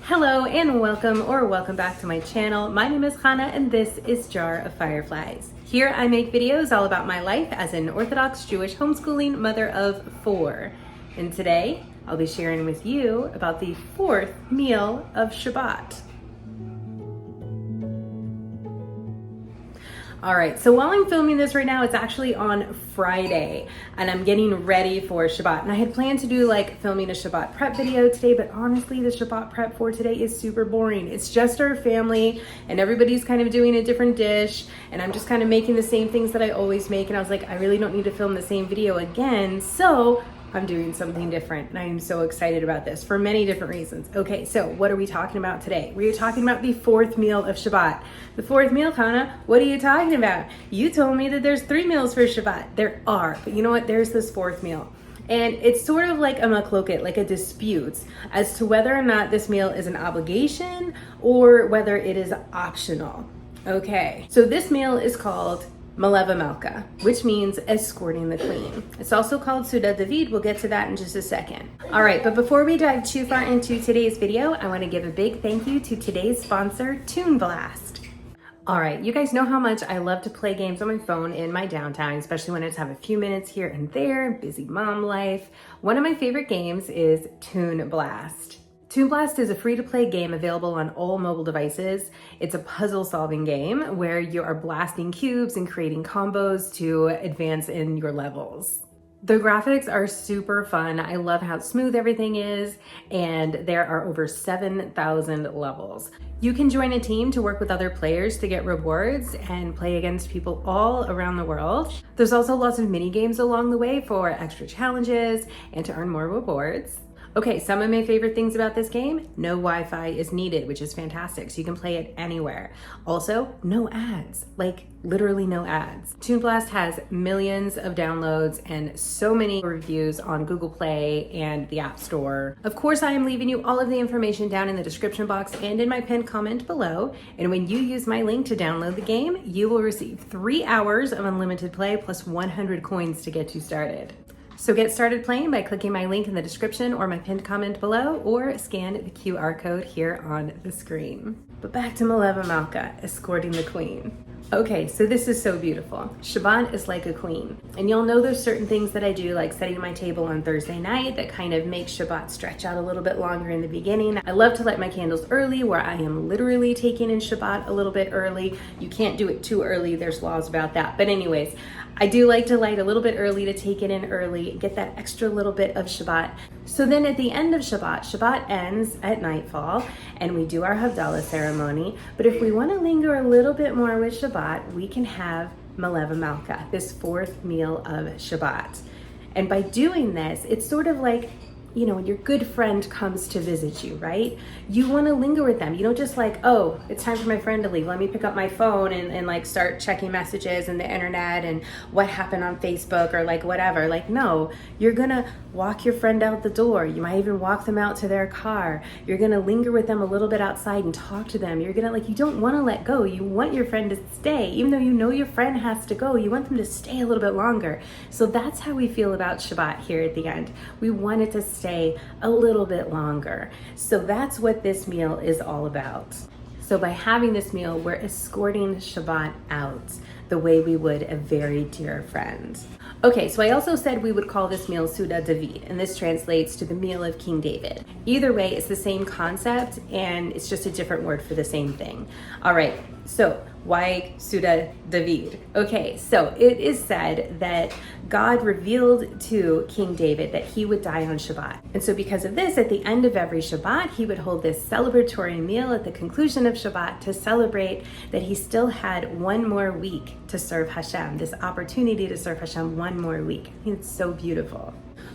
Hello and welcome back to my channel. My name is Hannah and this is Jar of Fireflies. Here I make videos all about my life as an Orthodox Jewish homeschooling mother of 4. And today I'll be sharing with you about the 4th meal of Shabbat. All right, so while I'm filming this right now, it's actually on Friday and I'm getting ready for Shabbat. And I had planned to do like filming a Shabbat prep video today, but honestly, the Shabbat prep for today is super boring. It's just our family and everybody's kind of doing a different dish and I'm just kind of making the same things that I always make. And I was like, I really don't need to film the same video again. So I'm doing something different and I am so excited about this for many different reasons. Okay, so what are we talking about today? We are talking about the 4th meal of Shabbat. The 4th meal, Hannah, what are you talking about? You told me that there's 3 meals for Shabbat. There are, but you know what? There's this 4th meal. And it's sort of like a machloket, like a dispute as to whether or not this meal is an obligation or whether it is optional. Okay, so this meal is called Maleva Malka, which means escorting the queen. It's also called Seudah David. We'll get to that in just a second. All right, but before we dive too far into today's video, I want to give a big thank you to today's sponsor, Toon Blast. All right, you guys know how much I love to play games on my phone in my downtime, especially when I just have a few minutes here and there, busy mom life. One of my favorite games is Toon Blast. Toon Blast is a free-to-play game available on all mobile devices. It's a puzzle-solving game where you are blasting cubes and creating combos to advance in your levels. The graphics are super fun. I love how smooth everything is, and there are over 7,000 levels. You can join a team to work with other players to get rewards and play against people all around the world. There's also lots of mini games along the way for extra challenges and to earn more rewards. Okay, some of my favorite things about this game, no Wi-Fi is needed, which is fantastic, so you can play it anywhere. Also, no ads, like literally no ads. Toon Blast has millions of downloads and so many reviews on Google Play and the App Store. Of course, I am leaving you all of the information down in the description box and in my pinned comment below. And when you use my link to download the game, you will receive 3 hours of unlimited play plus 100 coins to get you started. So get started playing by clicking my link in the description or my pinned comment below, or scan the QR code here on the screen. But back to Maleva Malka, escorting the queen. Okay, so this is so beautiful. Shabbat is like a queen. And you'll know there's certain things that I do, like setting my table on Thursday night that kind of makes Shabbat stretch out a little bit longer in the beginning. I love to light my candles early, where I am literally taking in Shabbat a little bit early. You can't do it too early, there's laws about that. But anyways, I do like to light a little bit early to take it in early, get that extra little bit of Shabbat. So then at the end of Shabbat, Shabbat ends at nightfall and we do our Havdalah ceremony. But if we want to linger a little bit more with Shabbat, we can have Maleva Malka, this 4th meal of Shabbat. And by doing this, it's sort of like, you know, when your good friend comes to visit you, right? You want to linger with them. You don't just like, oh, it's time for my friend to leave. Let me pick up my phone and like start checking messages and the internet and what happened on Facebook or like whatever. Like, no, you're going to walk your friend out the door. You might even walk them out to their car. You're going to linger with them a little bit outside and talk to them. You're going to like, you don't want to let go. You want your friend to stay. Even though you know your friend has to go, you want them to stay a little bit longer. So that's how we feel about Shabbat here at the end. We want it to stay a little bit longer. So that's what this meal is all about. So by having this meal, we're escorting Shabbat out the way we would a very dear friend. Okay, so I also said we would call this meal Seudah David, and this translates to the meal of King David. Either way, it's the same concept, and it's just a different word for the same thing. All right, so why Seudah David? Okay, so it is said that God revealed to King David that he would die on Shabbat. And so because of this, at the end of every Shabbat, he would hold this celebratory meal at the conclusion of Shabbat to celebrate that he still had one more week to serve Hashem, this opportunity to serve Hashem one more week. I think it's so beautiful.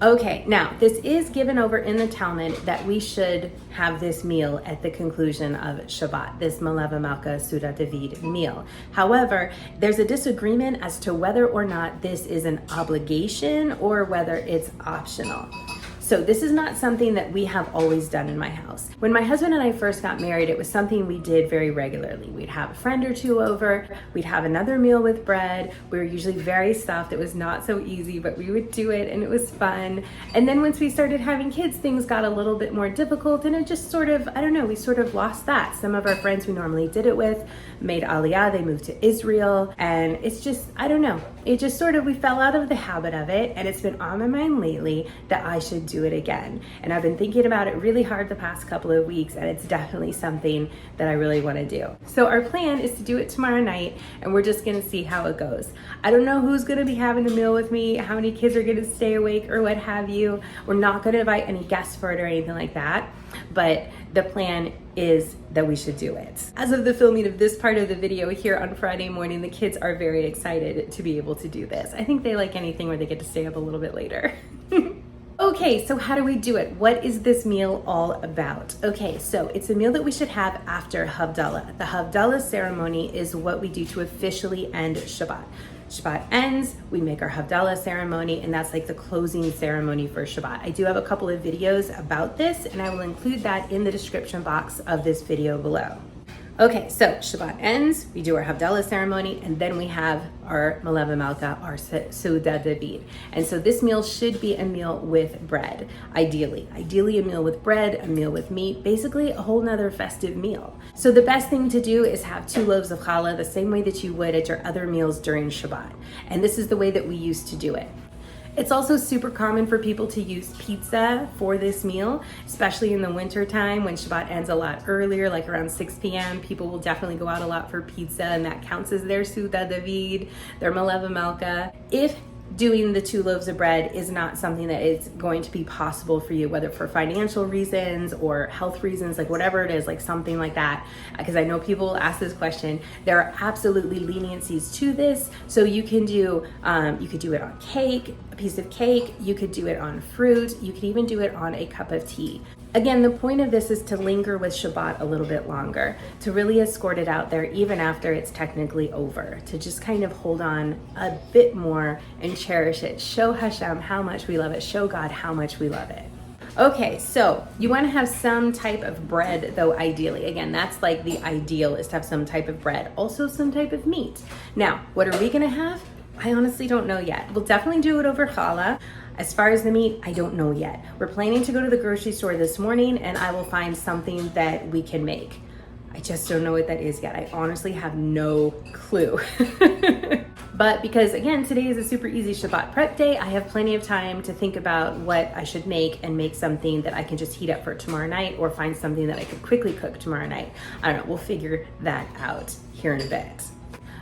Okay, now this is given over in the Talmud that we should have this meal at the conclusion of Shabbat, this Maleva Malka Seudah David meal. However, there's a disagreement as to whether or not this is an obligation or whether it's optional. So this is not something that we have always done in my house. When my husband and I first got married, it was something we did very regularly. We'd have a friend or two over, we'd have another meal with bread. We were usually very stuffed. It was not so easy, but we would do it and it was fun. And then once we started having kids, things got a little bit more difficult and it just sort of, I don't know, we sort of lost that. Some of our friends we normally did it with made Aliyah, they moved to Israel, and it's just, I don't know, it just sort of, we fell out of the habit of it, and it's been on my mind lately that I should do it again. And I've been thinking about it really hard the past couple of weeks, and it's definitely something that I really want to do. So our plan is to do it tomorrow night, and we're just going to see how it goes. I don't know who's going to be having the meal with me, how many kids are going to stay awake or what have you. We're not going to invite any guests for it or anything like that, but the plan is that we should do it. As of the filming of this part of the video here on Friday morning, the kids are very excited to be able to do this. I think they like anything where they get to stay up a little bit later. Okay, so how do we do it? What is this meal all about? Okay, so it's a meal that we should have after Havdalah. The Havdalah ceremony is what we do to officially end Shabbat. Shabbat ends, we make our Havdalah ceremony, and that's like the closing ceremony for Shabbat. I do have a couple of videos about this, and I will include that in the description box of this video below. Okay, so Shabbat ends, we do our Havdalah ceremony, and then we have our Maleva Malka, our Seudah David. And so this meal should be a meal with bread, ideally. Ideally a meal with bread, a meal with meat, basically a whole nother festive meal. So the best thing to do is have 2 loaves of challah, the same way that you would at your other meals during Shabbat. And this is the way that we used to do it. It's also super common for people to use pizza for this meal, especially in the winter time when Shabbat ends a lot earlier, like around 6 p.m. People will definitely go out a lot for pizza, and that counts as their Seudah David, their Maleva Malka. If doing the 2 loaves of bread is not something that is going to be possible for you, whether for financial reasons or health reasons, like whatever it is, like something like that, because I know people will ask this question, there are absolutely leniencies to this. So you can do, you could do it on cake, a piece of cake, you could do it on fruit, you could even do it on a cup of tea. Again, the point of this is to linger with Shabbat a little bit longer, to really escort it out there even after it's technically over, to just kind of hold on a bit more and cherish it. Show Hashem how much we love it. Show God how much we love it. Okay, so you want to have some type of bread though, ideally. Again, that's like the ideal, is to have some type of bread, also some type of meat. Now, what are we going to have? I honestly don't know yet. We'll definitely do it over challah. As far as the meat, I don't know yet. We're planning to go to the grocery store this morning and I will find something that we can make. I just don't know what that is yet. I honestly have no clue. But because again, today is a super easy Shabbat prep day, I have plenty of time to think about what I should make and make something that I can just heat up for tomorrow night, or find something that I could quickly cook tomorrow night. I don't know, we'll figure that out here in a bit.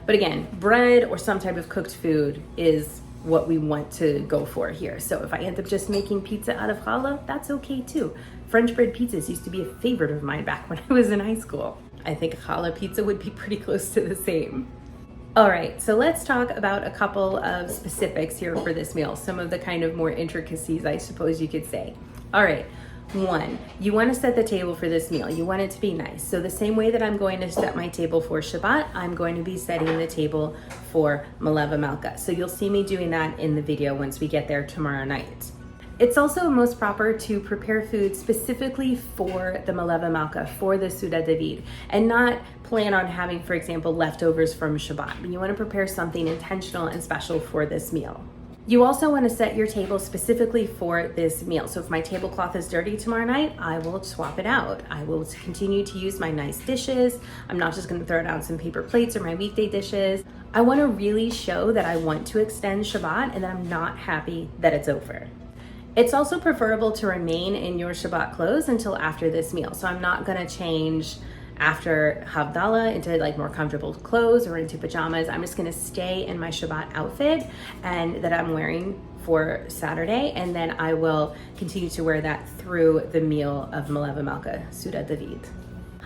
But again, bread or some type of cooked food is what we want to go for here. So if I end up just making pizza out of challah, that's okay too. French bread pizzas used to be a favorite of mine back when I was in high school. I think challah pizza would be pretty close to the same. All right, so let's talk about a couple of specifics here for this meal. Some of the kind of more intricacies, I suppose you could say. All right. 1, you want to set the table for this meal. You want it to be nice. So the same way that I'm going to set my table for Shabbat, I'm going to be setting the table for Maleva Malka. So you'll see me doing that in the video once we get there tomorrow night. It's also most proper to prepare food specifically for the Maleva Malka, for the Seudah David, and not plan on having, for example, leftovers from Shabbat. You want to prepare something intentional and special for this meal. You also want to set your table specifically for this meal. So if my tablecloth is dirty tomorrow night, I will swap it out. I will continue to use my nice dishes. I'm not just going to throw down some paper plates or my weekday dishes. I want to really show that I want to extend Shabbat and that I'm not happy that it's over. It's also preferable to remain in your Shabbat clothes until after this meal. So I'm not going to change after Havdalah into like more comfortable clothes or into pajamas. I'm just gonna stay in my Shabbat outfit and that I'm wearing for Saturday, and then I will continue to wear that through the meal of Maleva Malka, Seudah David.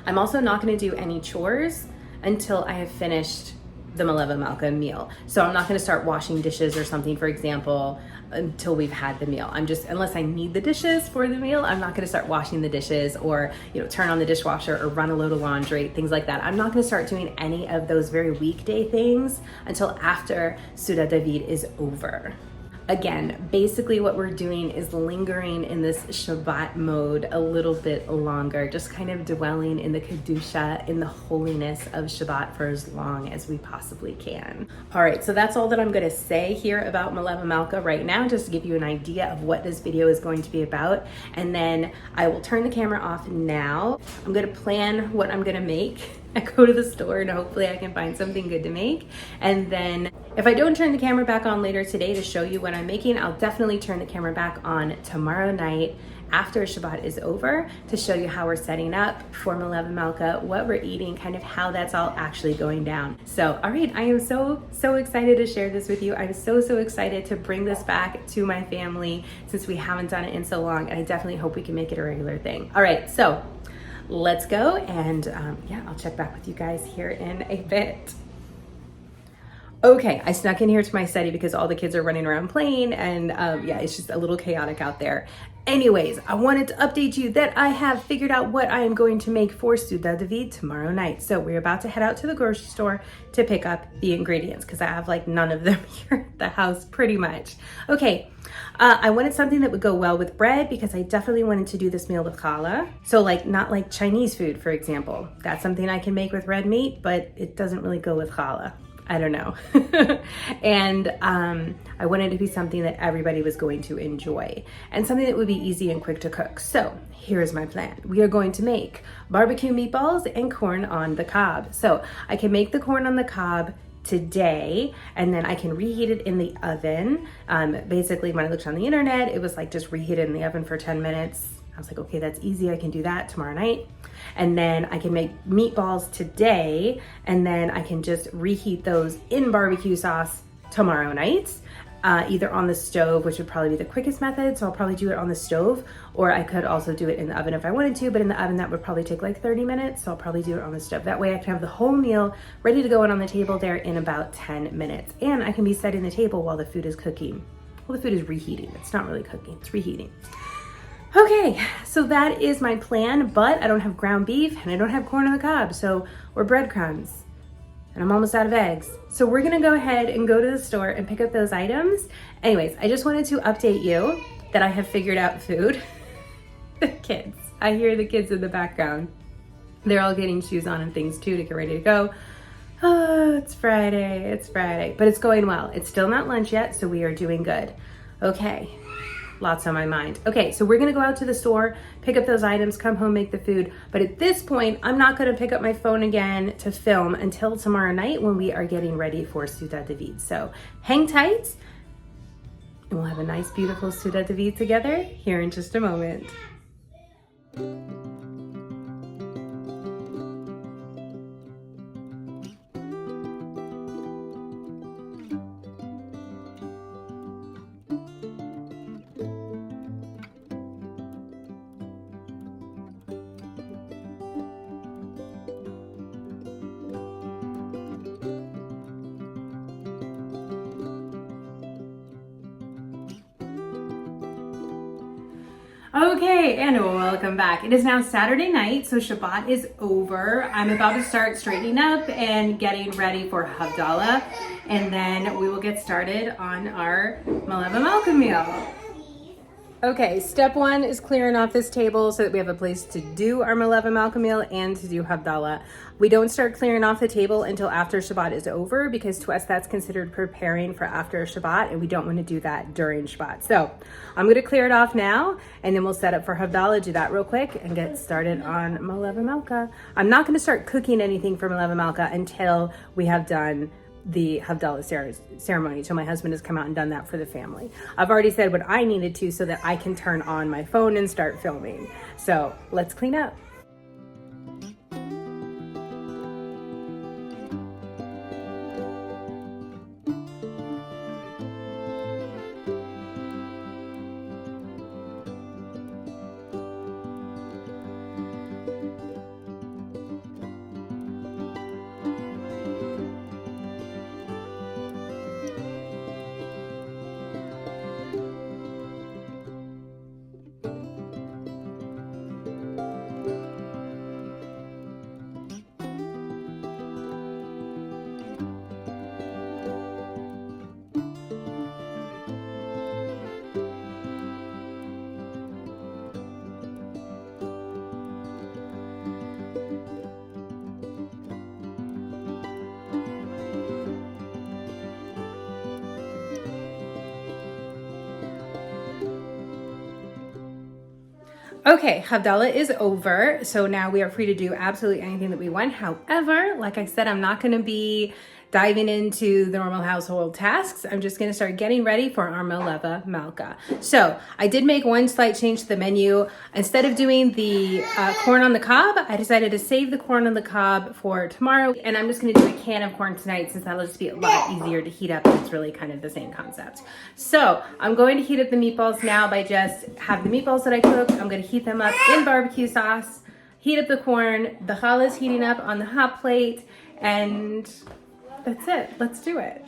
I'm also not gonna do any chores until I have finished the Maleva Malka meal. So I'm not gonna start washing dishes or something, for example, until we've had the meal. I'm just, unless I need the dishes for the meal, I'm not gonna start washing the dishes or, turn on the dishwasher or run a load of laundry, things like that. I'm not gonna start doing any of those very weekday things until after Seudah David is over. Again, basically what we're doing is lingering in this Shabbat mode a little bit longer, just kind of dwelling in the Kedusha, in the holiness of Shabbat for as long as we possibly can. All right, so that's all that I'm gonna say here about Maleva Malka right now, just to give you an idea of what this video is going to be about. And then I will turn the camera off now. I'm gonna plan what I'm gonna make. I go to the store and hopefully I can find something good to make. And then if I don't turn the camera back on later today to show you what I'm making, I'll definitely turn the camera back on tomorrow night after Shabbat is over to show you how we're setting up for Maleva Malka, what we're eating, kind of how that's all actually going down. So, all right, I am so excited to share this with you. I'm so excited to bring this back to my family since we haven't done it in so long, and I definitely hope we can make it a regular thing. All right, so let's go, and yeah, I'll check back with you guys here in a bit. Okay, I snuck in here to my study because all the kids are running around playing, and yeah, it's just a little chaotic out there. Anyways, I wanted to update you that I have figured out what I am going to make for Seudah David tomorrow night. So we're about to head out to the grocery store to pick up the ingredients because I have like none of them here at the house pretty much. Okay, I wanted something that would go well with bread because I definitely wanted to do this meal with challah. So like not like Chinese food, for example. That's something I can make with red meat, but it doesn't really go with challah. I don't know. And I wanted it to be something that everybody was going to enjoy and something that would be easy and quick to cook. So here's my plan. We are going to make barbecue meatballs and corn on the cob. So I can make the corn on the cob today, and then I can reheat it in the oven. Basically, when I looked on the internet, it was like just reheat it in the oven for 10 minutes. I was like, okay, that's easy. I can do that tomorrow night. And then I can make meatballs today, and then I can just reheat those in barbecue sauce tomorrow night, either on the stove, which would probably be the quickest method. So I'll probably do it on the stove, or I could also do it in the oven if I wanted to, but in the oven that would probably take like 30 minutes. So I'll probably do it on the stove. That way I can have the whole meal ready to go and on the table there in about 10 minutes. And I can be setting the table while the food is cooking. Well, the food is reheating. It's not really cooking, it's reheating. Okay, so that is my plan, but I don't have ground beef and I don't have corn on the cob, or breadcrumbs, and I'm almost out of eggs. So we're gonna go ahead and go to the store and pick up those items. Anyways, I just wanted to update you that I have figured out food. The kids, I hear the kids in the background. They're all getting shoes on and things too to get ready to go. Oh, it's Friday, but it's going well. It's still not lunch yet, so we are doing good. Okay. Lots on my mind. Okay, so we're gonna go out to the store, pick up those items, come home, make the food. But at this point, I'm not gonna pick up my phone again to film until tomorrow night when we are getting ready for Seudah David. So hang tight, and we'll have a nice, beautiful Seudah David together here in just a moment. Okay, and welcome back. It is now Saturday night, so Shabbat is over. I'm about to start straightening up and getting ready for Havdalah, and then we will get started on our Maleva Malka meal. Okay, step one is clearing off this table so that we have a place to do our Maleva Malka meal and to do Havdalah. We don't start clearing off the table until after Shabbat is over because to us that's considered preparing for after Shabbat, and we don't want to do that during Shabbat. So I'm going to clear it off now, and then we'll set up for Havdalah, do that real quick, and get started on Maleva Malka. I'm not going to start cooking anything for Maleva Malka until we have done the Havdalah ceremony. So my husband has come out and done that for the family. I've already said what I needed to so that I can turn on my phone and start filming. So let's clean up. Okay, Havdalah is over, so now we are free to do absolutely anything that we want. However, like I said, I'm not going to be diving into the normal household tasks. I'm just going to start getting ready for our Maleva Malka. So I did make one slight change to the menu. Instead of doing the corn on the cob, I decided to save the corn on the cob for tomorrow. And I'm just going to do a can of corn tonight since that'll just be a lot easier to heat up. It's really kind of the same concept. So I'm going to heat up the meatballs now by just have the meatballs that I cooked. I'm going to heat them up in barbecue sauce, heat up the corn. The challah is heating up on the hot plate, and that's it. Let's do it.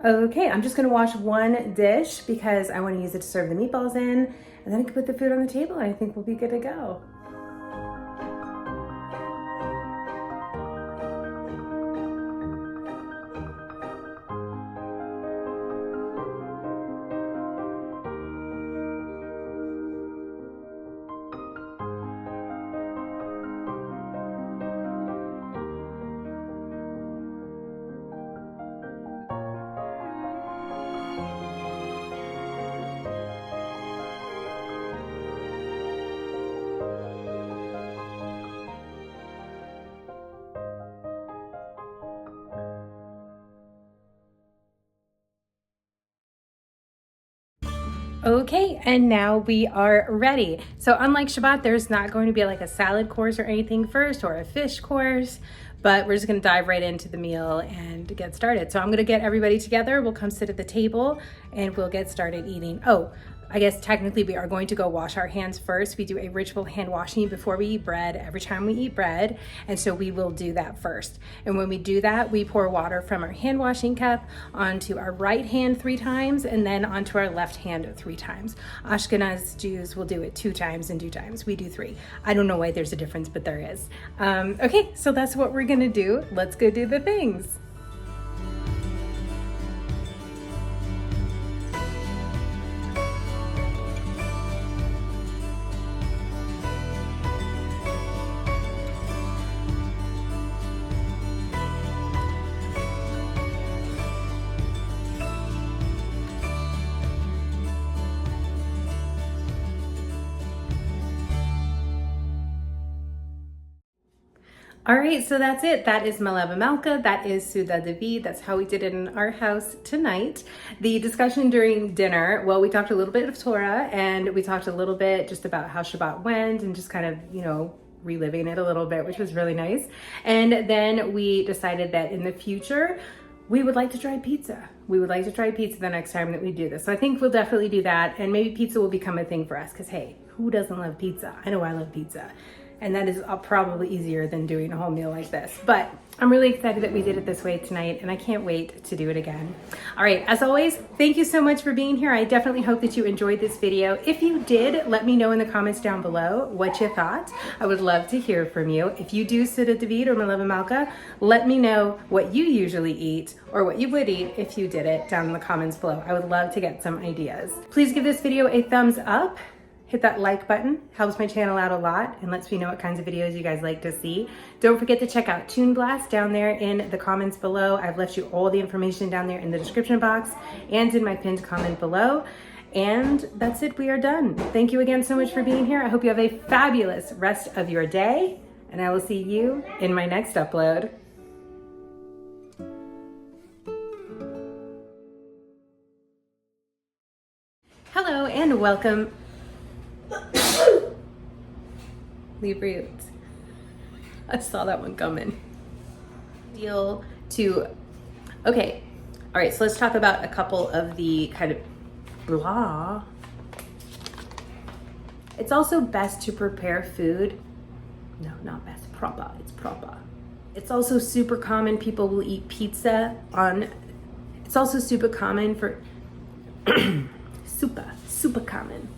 Okay, I'm just gonna wash one dish because I want to use it to serve the meatballs in, and then I can put the food on the table and I think we'll be good to go. Okay, and now we are ready. So unlike Shabbat, there's not going to be like a salad course or anything first or a fish course, but we're just gonna dive right into the meal and get started. So I'm gonna get everybody together. We'll come sit at the table and we'll get started eating. Oh, I guess technically we are going to go wash our hands first. We do a ritual hand washing before we eat bread, every time we eat bread. And so we will do that first. And when we do that, we pour water from our hand washing cup onto our right hand 3 times and then onto our left hand 3 times. Ashkenaz Jews will do it 2 times and 2 times. We do 3. I don't know why there's a difference, but there is. Okay, so that's what we're gonna do. Let's go do the things. All right, so that's it. That is Maleva Malka. That is Seudah David. That's how we did it in our house tonight. The discussion during dinner, well, we talked a little bit of Torah and we talked a little bit just about how Shabbat went and just kind of, you know, reliving it a little bit, which was really nice. And then we decided that in the future, we would like to try pizza. We would like to try pizza the next time that we do this. So I think we'll definitely do that. And maybe pizza will become a thing for us because, hey, who doesn't love pizza? I know I love pizza. And that is probably easier than doing a whole meal like this. But I'm really excited that we did it this way tonight and I can't wait to do it again. All right, as always, thank you so much for being here. I definitely hope that you enjoyed this video. If you did, let me know in the comments down below what you thought. I would love to hear from you. If you do Seudah David or Maleva Malka, let me know what you usually eat or what you would eat if you did it down in the comments below. I would love to get some ideas. Please give this video a thumbs up. hit that like button. Helps my channel out a lot and lets me know what kinds of videos you guys like to see. Don't forget to check out Toon Blast down there in the comments below. I've left you all the information down there in the description box and in my pinned comment below. And that's it, we are done. Thank you again so much for being here. I hope you have a fabulous rest of your day, and I will see you in my next upload. Hello and welcome. Leave roots. I saw that one coming. Okay, all right, so let's talk about a couple of the kind of blah. It's also best to prepare food. No, not best, proper, it's proper. It's also super common, people will eat pizza on, it's also super common for, super common